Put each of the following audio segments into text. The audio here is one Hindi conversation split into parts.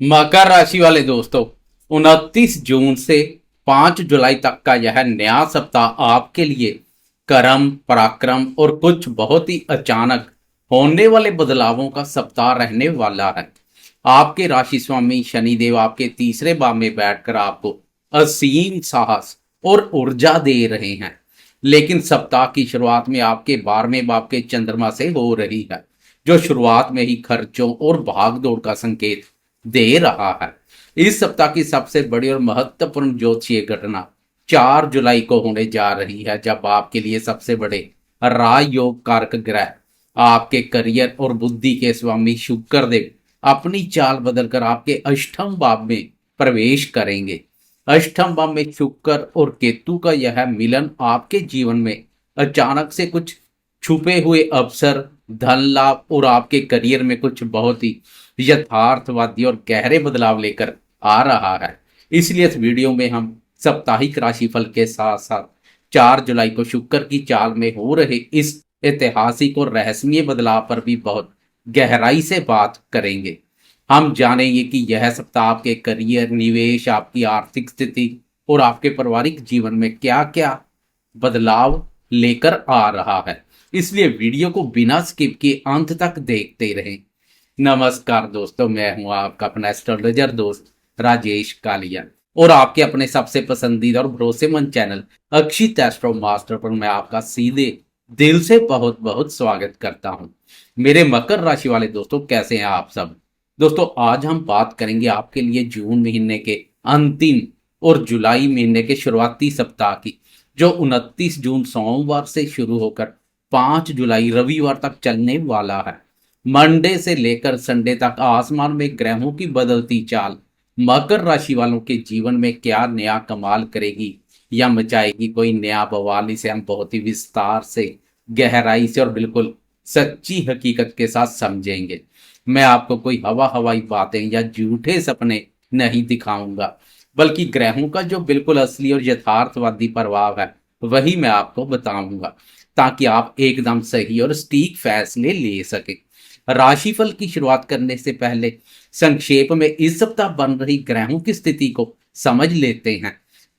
मकर राशि वाले दोस्तों, 29 जून से 5 जुलाई तक का यह नया सप्ताह आपके लिए कर्म, पराक्रम और कुछ बहुत ही अचानक होने वाले बदलावों का सप्ताह रहने वाला है। आपके राशि स्वामी शनिदेव आपके तीसरे भाव में बैठकर आपको असीम साहस और ऊर्जा दे रहे हैं। लेकिन सप्ताह की शुरुआत में आपके 12वें भाव के चंद्रमा से हो रही है, जो शुरुआत में ही खर्चों और भागदौड़ का संकेत दे रहा है। इस सप्ताह की सबसे बड़ी और महत्वपूर्ण ज्योतिषीय घटना 4 जुलाई को होने जा रही है, जब आपके लिए सबसे बड़े राजयोग कारक ग्रह आपके करियर और बुद्धि के स्वामी शुक्र देव अपनी चाल बदलकर आपके अष्टम भाव में प्रवेश करेंगे। अष्टम भाव में शुक्र और केतु का यह मिलन आपके जीवन में अचानक से कुछ छुपे हुए अवसर, धन लाभ और आपके करियर में कुछ बहुत ही यथार्थवादी और गहरे बदलाव लेकर आ रहा है। इसलिए इस वीडियो में हम साप्ताहिक राशिफल के साथ साथ 4 जुलाई को शुक्र की चाल में हो रहे इस ऐतिहासिक और रहस्यमय बदलाव पर भी बहुत गहराई से बात करेंगे। हम जानेंगे कि यह सप्ताह आपके करियर, निवेश, आपकी आर्थिक स्थिति और आपके पारिवारिक जीवन में क्या क्या बदलाव लेकर आ रहा है। इसलिए वीडियो को बिना स्किप किए अंत तक देखते रहें। नमस्कार दोस्तों, मैं हूं आपका अपना एस्ट्रोलॉजर दोस्त राजेश कालिया और आपके अपने सबसे पसंदीदा और भरोसेमंद चैनल अक्षित एस्ट्रो मास्टर पर मैं आपका सीधे दिल से बहुत बहुत स्वागत करता हूं। मेरे मकर राशि वाले दोस्तों, कैसे हैं आप सब? दोस्तों, आज हम बात करेंगे आपके लिए जून महीने के अंतिम और जुलाई महीने के शुरुआती सप्ताह की, जो 29 जून सोमवार से शुरू होकर 5 जुलाई रविवार तक चलने वाला है। मंडे से लेकर संडे तक आसमान में ग्रहों की बदलती चाल मकर राशि वालों के जीवन में क्या नया कमाल करेगी या मचाएगी कोई नया बवाल, इसे हम बहुत ही विस्तार से, गहराई से और बिल्कुल सच्ची हकीकत के साथ समझेंगे। मैं आपको कोई हवा हवाई बातें या झूठे सपने नहीं दिखाऊंगा, बल्कि ग्रहों का जो बिल्कुल असली और यथार्थवादी प्रभाव है वही मैं आपको बताऊंगा, ताकि आप एकदम सही और सटीक फैसले ले सकें। राशिफल की शुरुआत करने से पहले संक्षेप में इस सप्ताह बन रही ग्रहों की स्थिति को समझ लेते हैं,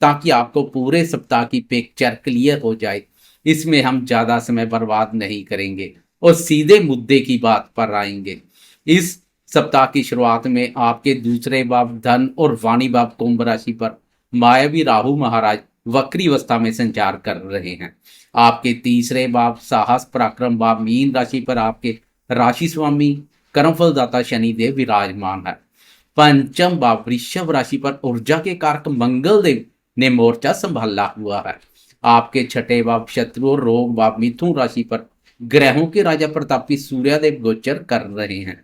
ताकि आपको पूरे सप्ताह की पिक्चर क्लियर हो जाए। इसमें हम ज्यादा समय बर्बाद नहीं करेंगे और सीधे मुद्दे की बात पर आएंगे। इस सप्ताह की शुरुआत में आपके दूसरे भाव धन और वाणी भाव कुंभ राशि पर मायावी राहु महाराज वक्री अवस्था में संचार कर रहे हैं। आपके तीसरे भाव साहस पराक्रम भाव मीन राशि पर आपके राशि स्वामी कर्मफलदाता शनिदेव विराजमान है। पंचम भाव वृषभ राशि पर ऊर्जा के कारक मंगल देव ने मोर्चा संभाला हुआ है। आपके छठे भाव शत्रु और रोग भाव मिथुन राशि पर ग्रहों के राजा प्रतापी सूर्यदेव गोचर कर रहे हैं।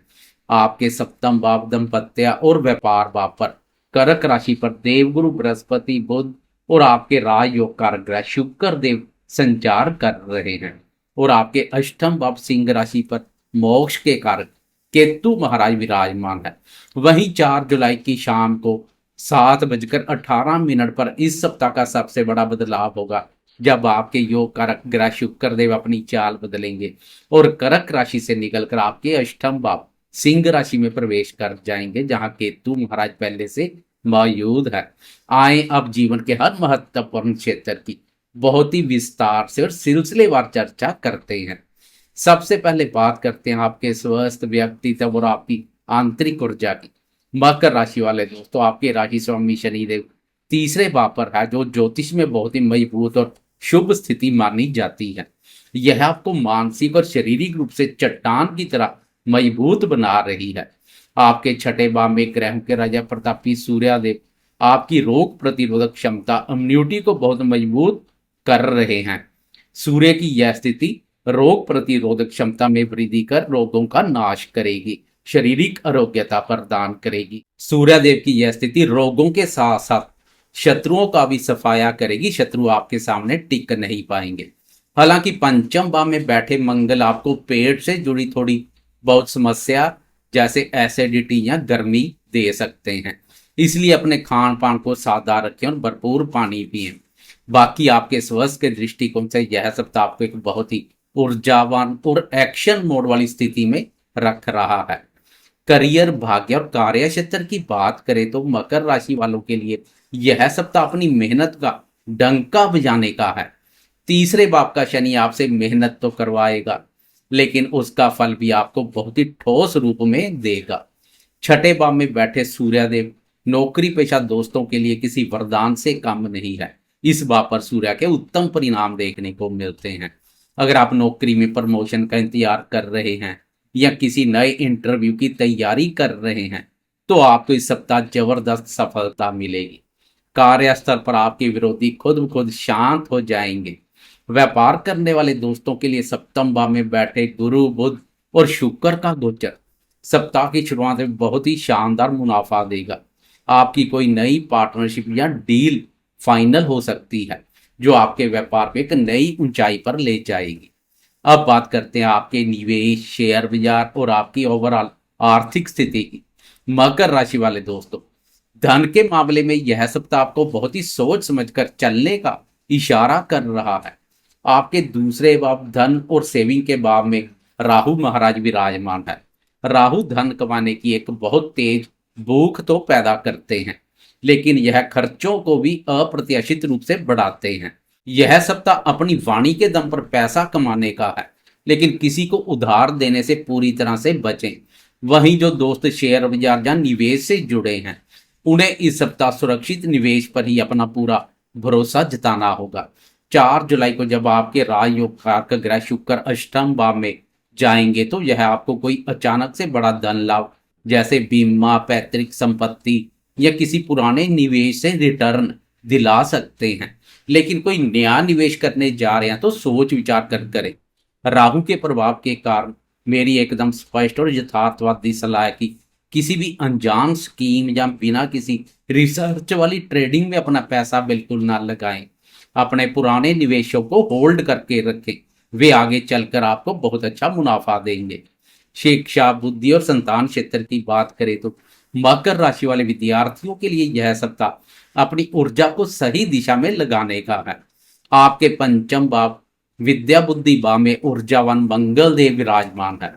आपके सप्तम भाव दंपत्य और व्यापार भाव पर कर्क राशि पर देवगुरु बृहस्पति बुध और आपके राजयोग कारक ग्रह शुक्र देव संचार कर रहे हैं। और आपके अष्टम भाव सिंह राशि पर मोक्ष के कारक केतु महाराज विराजमान है। वहीं 4 जुलाई की शाम को 7:18 पर इस सप्ताह का सबसे बड़ा बदलाव होगा, जब आपके योग कारक ग्रह शुक्र देव अपनी चाल बदलेंगे और कर्क राशि से निकलकर आपके अष्टम भाव सिंह राशि में प्रवेश कर जाएंगे, जहां केतु महाराज पहले से मौजूद है। आए अब जीवन के हर महत्वपूर्ण क्षेत्र की बहुत ही विस्तार से और सिलसिलेवार चर्चा करते हैं। सबसे पहले बात करते हैं आपके स्वस्थ व्यक्तित्व और आपकी आंतरिक ऊर्जा की। मकर राशि वाले दोस्तों, आपके राशि स्वामी शनिदेव तीसरे भाव पर है, जो ज्योतिष में बहुत ही मजबूत और शुभ स्थिति मानी जाती है। यह आपको मानसिक और शारीरिक रूप से चट्टान की तरह मजबूत बना रही है। आपके छठे भाव में ग्रहों के राजा प्रतापी सूर्यदेव आपकी रोग प्रतिरोधक क्षमता इम्यूनिटी को बहुत मजबूत कर रहे हैं। सूर्य की यह स्थिति रोग प्रतिरोधक क्षमता में वृद्धि कर रोगों का नाश करेगी, शारीरिक आरोग्यता प्रदान करेगी। सूर्यदेव की यह स्थिति रोगों के साथ साथ शत्रुओं का भी सफाया करेगी। शत्रु आपके सामने टिक नहीं पाएंगे। हालांकि पंचम भाव में बैठे मंगल आपको पेट से जुड़ी थोड़ी बहुत समस्या जैसे एसिडिटी या गर्मी दे सकते हैं, इसलिए अपने खान पान को सादा रखें और भरपूर पानी पिएं। बाकी आपके स्वास्थ्य के दृष्टिकोण से यह सप्ताह आपको एक बहुत ही ऊर्जावान और एक्शन मोड वाली स्थिति में रख रहा है। करियर, भाग्य और कार्य क्षेत्र की बात करें तो मकर राशि वालों के लिए यह सप्ताह अपनी मेहनत का डंका बजाने का है। तीसरे भाव का शनि आपसे मेहनत तो करवाएगा, लेकिन उसका फल भी आपको बहुत ही ठोस रूप में देगा। छठे भाव में बैठे सूर्यदेव नौकरी पेशा दोस्तों के लिए किसी वरदान से कम नहीं है। इस भाव पर सूर्य के उत्तम परिणाम देखने को मिलते हैं। अगर आप नौकरी में प्रमोशन का इंतजार कर रहे हैं या किसी नए इंटरव्यू की तैयारी कर रहे हैं तो आपको इस सप्ताह जबरदस्त सफलता मिलेगी। कार्यस्थल पर आपके विरोधी खुद ब खुद शांत हो जाएंगे। व्यापार करने वाले दोस्तों के लिए सप्तम भाव में बैठे गुरु, बुध और शुक्र का गोचर सप्ताह की शुरुआत में बहुत ही शानदार मुनाफा देगा। आपकी कोई नई पार्टनरशिप या डील फाइनल हो सकती है जो आपके व्यापार को एक नई ऊंचाई पर ले जाएगी। अब बात करते हैं आपके निवेश, शेयर बाजार और आपकी ओवरऑल आर्थिक स्थिति की। मकर राशि वाले दोस्तों, धन के मामले में यह सप्ताह आपको बहुत ही सोच समझकर चलने का इशारा कर रहा है। आपके दूसरे भाव धन और सेविंग के भाव में राहु महाराज विराजमान है। राहु धन कमाने की एक बहुत तेज भूख तो पैदा करते हैं, लेकिन यह खर्चों को भी अप्रत्याशित रूप से बढ़ाते हैं। यह सप्ताह अपनी वाणी के दम पर पैसा कमाने का है, लेकिन किसी को उधार देने से पूरी तरह से बचें। वहीं जो दोस्त शेयर बाजार या निवेश से जुड़े हैं उन्हें इस सप्ताह सुरक्षित निवेश पर ही अपना पूरा भरोसा जताना होगा। 4 जुलाई को जब आपके राजयोग कारक ग्रह शुक्र अष्टम भाव में जाएंगे तो यह आपको कोई अचानक से बड़ा धन लाभ जैसे बीमा, पैतृक संपत्ति या किसी पुराने निवेश से रिटर्न दिला सकते हैं। लेकिन कोई नया निवेश करने जा रहे हैं तो सोच विचार कर करें। राहु के प्रभाव के कारण मेरी एकदम स्पष्ट और यथार्थवादी सलाह है कि किसी भी अनजान स्कीम या बिना किसी रिसर्च वाली ट्रेडिंग में अपना पैसा बिल्कुल ना लगाएं। अपने पुराने निवेशों को होल्ड करके रखें, वे आगे चलकर आपको बहुत अच्छा मुनाफा देंगे। शिक्षा, बुद्धि और संतान क्षेत्र की बात करें तो मकर राशि वाले विद्यार्थियों के लिए यह सप्ताह अपनी ऊर्जा को सही दिशा में लगाने का है। आपके पंचम भाव विद्या बुद्धि भाव में ऊर्जावान मंगल देव विराजमान है।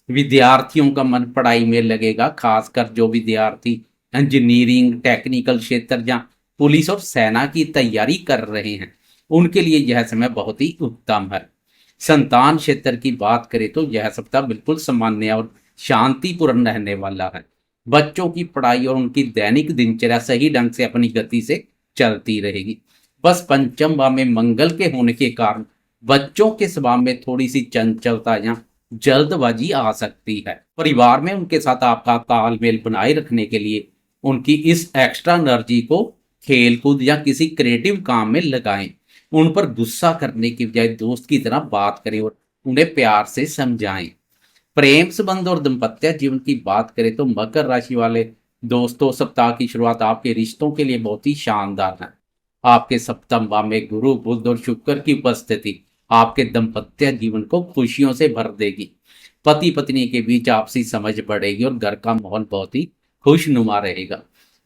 विद्यार्थियों का मन पढ़ाई में लगेगा, खासकर जो विद्यार्थी इंजीनियरिंग, टेक्निकल क्षेत्र या पुलिस और सेना की तैयारी कर रहे हैं उनके लिए यह समय बहुत ही उत्तम है। संतान क्षेत्र की बात करें तो यह सप्ताह बिल्कुल सामान्य और शांतिपूर्ण रहने वाला है। बच्चों की पढ़ाई और उनकी दैनिक दिनचर्या सही ढंग से अपनी गति से चलती रहेगी। बस पंचम भाव में मंगल के होने के कारण बच्चों के स्वभाव में थोड़ी सी चंचलता या जल्दबाजी आ सकती है। परिवार में उनके साथ आपका तालमेल बनाए रखने के लिए उनकी इस एक्स्ट्रा एनर्जी को खेलकूद या किसी क्रिएटिव काम में लगाएं। उन पर गुस्सा करने की बजाय दोस्त की तरह बात करें और उन्हें प्यार से समझाएं। प्रेम संबंध और दाम्पत्य जीवन की बात करें तो मकर राशि वाले दोस्तों, सप्ताह की शुरुआत आपके रिश्तों के लिए बहुत ही शानदार है। आपके सप्तम भाव में गुरु, बुध और शुक्र की उपस्थिति आपके दाम्पत्य जीवन को खुशियों से भर देगी। पति पत्नी के बीच आपसी समझ बढ़ेगी और घर का माहौल बहुत ही खुशनुमा रहेगा।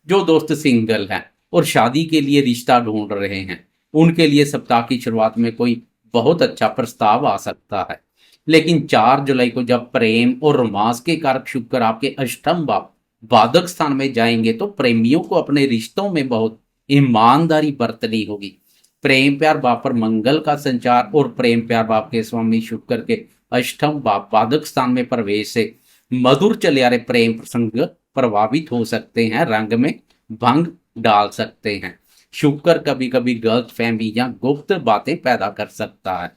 जो दोस्त सिंगल हैं और शादी के लिए रिश्ता ढूंढ रहे हैं उनके लिए सप्ताह की शुरुआत में कोई बहुत अच्छा प्रस्ताव आ सकता है। लेकिन 4 जुलाई को जब प्रेम और रोमांस के कारक शुक्र आपके अष्टम भाव बाधक स्थान में जाएंगे तो प्रेमियों को अपने रिश्तों में बहुत ईमानदारी बरतनी होगी। प्रेम प्यार भाव पर मंगल का संचार और प्रेम प्यार भाव के स्वामी शुक्र के अष्टम भाव बाधक स्थान में प्रवेश से मधुर चले आ रहे प्रेम प्रसंग प्रभावित हो सकते हैं, रंग में भंग डाल सकते हैं। शुक्र कभी कभी गलत फहमी या गुप्त बातें पैदा कर सकता है,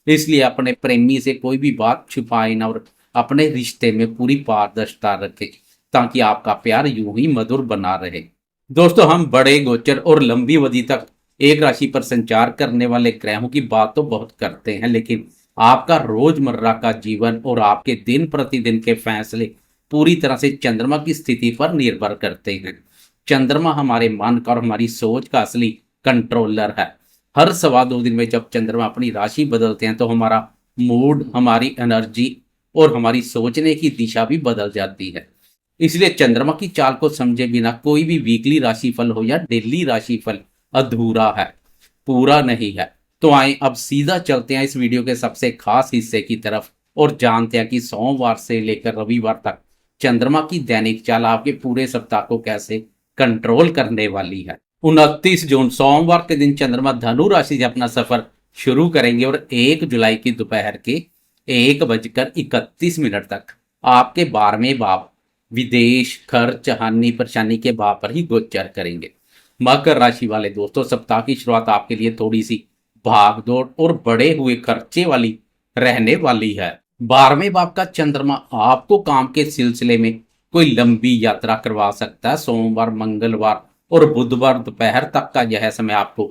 इसलिए अपने प्रेमी से कोई भी बात छुपाए ना और अपने रिश्ते में पूरी पारदर्शिता रखें ताकि आपका प्यार यूं ही मधुर बना रहे। दोस्तों, हम बड़े गोचर और लंबी अवधि तक एक राशि पर संचार करने वाले ग्रहों की बात तो बहुत करते हैं, लेकिन आपका रोजमर्रा का जीवन और आपके दिन प्रतिदिन के फैसले पूरी तरह से चंद्रमा की स्थिति पर निर्भर करते हैं। चंद्रमा हमारे मन का और हमारी सोच का असली कंट्रोलर है। हर 2.25 दिन में जब चंद्रमा अपनी राशि बदलते हैं तो हमारा मूड, हमारी एनर्जी और हमारी सोचने की दिशा भी बदल जाती है। इसलिए चंद्रमा की चाल को समझे बिना कोई भी वीकली राशिफल हो या डेली राशिफल अधूरा है, पूरा नहीं है। तो आए अब सीधा चलते हैं इस वीडियो के सबसे खास हिस्से की तरफ और जानते हैं कि सोमवार से लेकर रविवार तक चंद्रमा की दैनिक चाल आपके पूरे सप्ताह को कैसे कंट्रोल करने वाली है। 29 जून सोमवार के दिन चंद्रमा धनु राशि से अपना सफर शुरू करेंगे और 1 जुलाई की दोपहर के 1:31 तक आपके 12वें भाव विदेश, खर्च, हानि, परेशानी के भाव पर ही गोचर करेंगे। मकर राशि वाले दोस्तों, सप्ताह की शुरुआत आपके लिए थोड़ी सी भागदौड़ और बड़े हुए खर्चे वाली रहने वाली है। 12वें भाव का चंद्रमा आपको काम के सिलसिले में कोई लंबी यात्रा करवा सकता है। सोमवार, मंगलवार और बुधवार दोपहर तक का यह समय आपको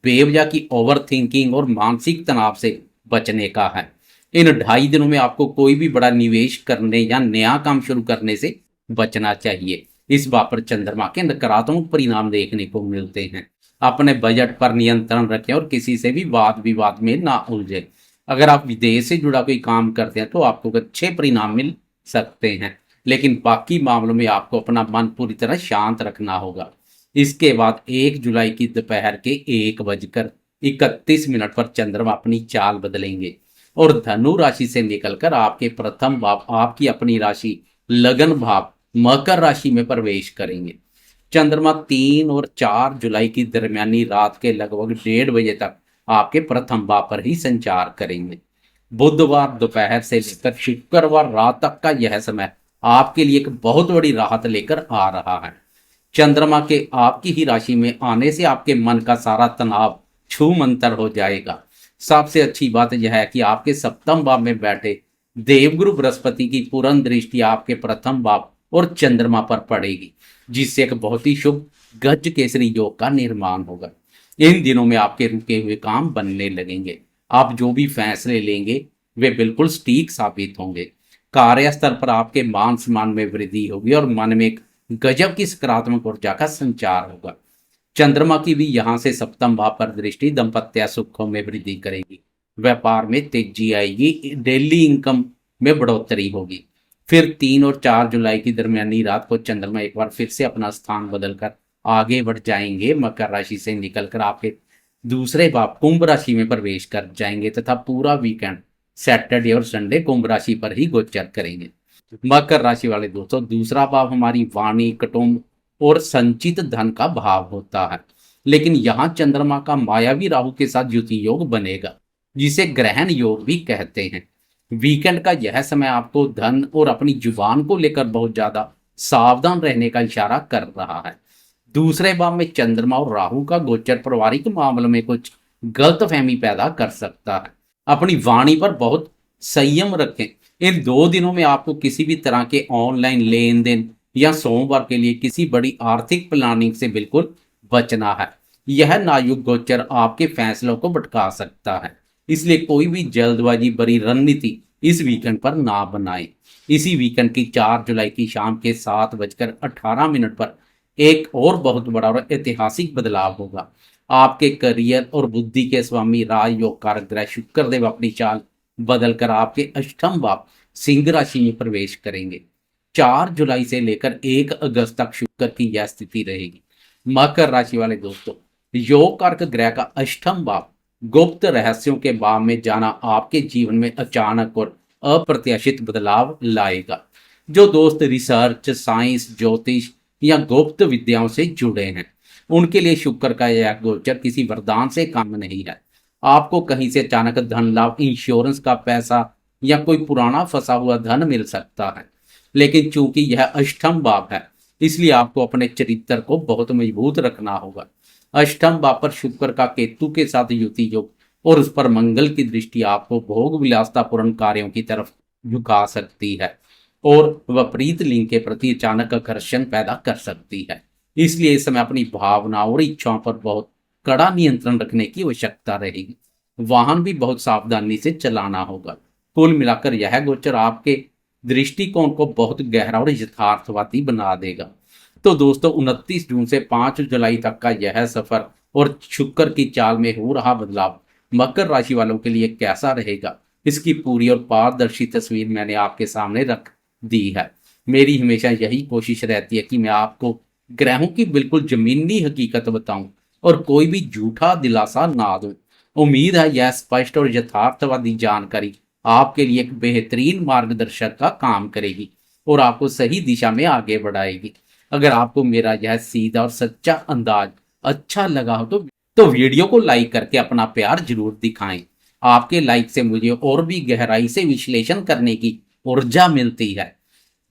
बेवजह की ओवर थिंकिंग और मानसिक तनाव से बचने का है। इन 2.5 दिनों में आपको कोई भी बड़ा निवेश करने या नया काम शुरू करने से बचना चाहिए। इस बात पर चंद्रमा के नकारात्मक परिणाम देखने को मिलते हैं। अपने बजट पर नियंत्रण रखें और किसी से भी वाद विवाद में ना उलझे। अगर आप विदेश से जुड़ा कोई काम करते हैं तो आपको अच्छे परिणाम मिल सकते हैं, लेकिन बाकी मामलों में आपको अपना मन पूरी तरह शांत रखना होगा। इसके बाद 1 जुलाई की दोपहर के 1:31 पर चंद्रमा अपनी चाल बदलेंगे और धनु राशि से निकलकर आपके प्रथम भाव, आपकी अपनी राशि लगन भाव मकर राशि में प्रवेश करेंगे। चंद्रमा 3 और 4 जुलाई की दरमियानी रात के लगभग 1:30 बजे तक आपके प्रथम भाव पर ही संचार करेंगे। बुधवार दोपहर से लेकर शुक्रवार रात तक का यह समय आपके लिए एक बहुत बड़ी राहत लेकर आ रहा है। चंद्रमा के आपकी ही राशि में आने से आपके मन का सारा तनाव छूमंतर हो जाएगा। सबसे अच्छी बात यह है कि आपके सप्तम भाव में बैठे देवगुरु बृहस्पति की पूर्ण दृष्टि आपके प्रथम भाव और चंद्रमा पर पड़ेगी, जिससे एक बहुत ही शुभ गज केसरी योग का निर्माण होगा। इन दिनों में आपके रुके हुए काम बनने लगेंगे। आप जो भी फैसले लेंगे वे बिल्कुल सटीक साबित होंगे। कार्यस्थल पर आपके मान सम्मान में वृद्धि होगी और मन में एक गजब की सकारात्मक ऊर्जा का संचार होगा। चंद्रमा की भी यहाँ से सप्तम भाव पर दृष्टि दाम्पत्य सुखों में वृद्धि करेगी। व्यापार में तेजी आएगी, डेली इनकम में बढ़ोतरी होगी। फिर 3 और 4 जुलाई की दरमियानी रात को चंद्रमा एक बार फिर से अपना स्थान बदलकर आगे बढ़ जाएंगे। मकर राशि से निकलकर आपके दूसरे भाव कुंभ राशि में प्रवेश कर जाएंगे तथा पूरा वीकेंड सैटरडे और संडे कुंभ राशि पर ही गोचर करेंगे। मकर राशि वाले दोस्तों, दूसरा भाव हमारी वाणी, कुटुंब और संचित धन का भाव होता है, लेकिन यहाँ चंद्रमा का मायावी राहु के साथ युति योग बनेगा, जिसे ग्रहण योग भी कहते हैं। वीकेंड का यह समय आपको धन और अपनी जुबान को लेकर बहुत ज्यादा सावधान रहने का इशारा कर रहा है। दूसरे भाव में चंद्रमा और राहु का गोचर पारिवारिक मामलों में कुछ गलतफहमी पैदा कर सकता है। अपनी वाणी पर बहुत संयम रखें। इन 2 दिनों में आपको किसी भी तरह के ऑनलाइन लेन देन या सोमवार के लिए किसी बड़ी आर्थिक प्लानिंग से बिल्कुल बचना है। यह नायुग गोचर आपके फैसलों को भटका सकता है, इसलिए कोई भी जल्दबाजी भरी रणनीति इस वीकेंड पर ना बनाएं। इसी वीकेंड की 4 जुलाई की शाम के 7:18 पर एक और बहुत बड़ा और ऐतिहासिक बदलाव होगा। आपके करियर और बुद्धि के स्वामी राज योग कारक ग्रह शुक्र देव अपनी चाल बदलकर आपके अष्टम भाव सिंह राशि में प्रवेश करेंगे। 4 जुलाई से लेकर 1 अगस्त तक शुक्र की यह स्थिति रहेगी। मकर राशि वाले दोस्तों, योग कारक ग्रह का अष्टम भाव गुप्त रहस्यों के भाव में जाना आपके जीवन में अचानक और अप्रत्याशित बदलाव लाएगा। जो दोस्त रिसर्च, साइंस, ज्योतिष या गुप्त विद्याओं से जुड़े हैं, उनके लिए शुक्र का यह गोचर किसी वरदान से कम नहीं है। आपको कहीं से अचानक धन लाभ, इंश्योरेंस का पैसा या कोई पुराना फंसा हुआ धन मिल सकता है, लेकिन चूंकि यह अष्टम भाव है, इसलिए आपको अपने चरित्र को बहुत मजबूत रखना होगा। अष्टम भाव पर शुक्र का केतु के साथ युति योग और उस पर मंगल की दृष्टि आपको भोग विलासतापूर्ण कार्यों की तरफ झुका सकती है और विपरीत लिंग के प्रति अचानक आकर्षण पैदा कर सकती है। इसलिए इस समय अपनी भावनाओं और इच्छाओं पर बहुत कड़ा नियंत्रण रखने की आवश्यकता रहेगी। वाहन भी बहुत सावधानी से चलाना होगा। कुल मिलाकर यह गोचर आपके दृष्टिकोण को बहुत गहरा और यथार्थवादी बना देगा। तो दोस्तों, 29 जून से 5 जुलाई तक का यह सफर और शुक्र की चाल में हो रहा बदलाव मकर राशि वालों के लिए कैसा रहेगा, इसकी पूरी और पारदर्शी तस्वीर मैंने आपके सामने रख दी है। मेरी हमेशा यही कोशिश रहती है कि मैं आपको ग्रहों की बिल्कुल जमीनी हकीकत बताऊं और कोई भी झूठा दिलासा ना दूं। उम्मीद है यह स्पष्ट और यथार्थवादी जानकारी आपके लिए एक बेहतरीन मार्गदर्शक का काम करेगी। और आपको सही दिशा में आगे बढ़ाएगी। अगर आपको मेरा यह सीधा और सच्चा अंदाज अच्छा लगा हो तो वीडियो को लाइक करके अपना प्यार जरूर दिखाएं। आपके लाइक से मुझे और भी गहराई से विश्लेषण करने की ऊर्जा मिलती है।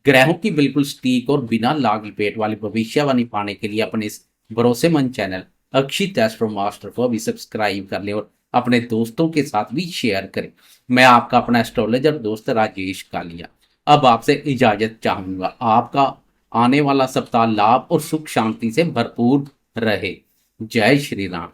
ग्रहों की बिल्कुल सटीक और बिना लाग लपेट वाली भविष्यवाणी पाने के लिए अपने इस भरोसेमंद चैनल अक्षित एस्ट्रो मास्टर को अभी सब्सक्राइब कर लें और अपने दोस्तों के साथ भी शेयर करें। मैं आपका अपना एस्ट्रोलॉजर दोस्त राजेश कालिया अब आपसे इजाजत चाहूंगा। आपका आने वाला सप्ताह लाभ और सुख शांति से भरपूर रहे। जय श्री राम।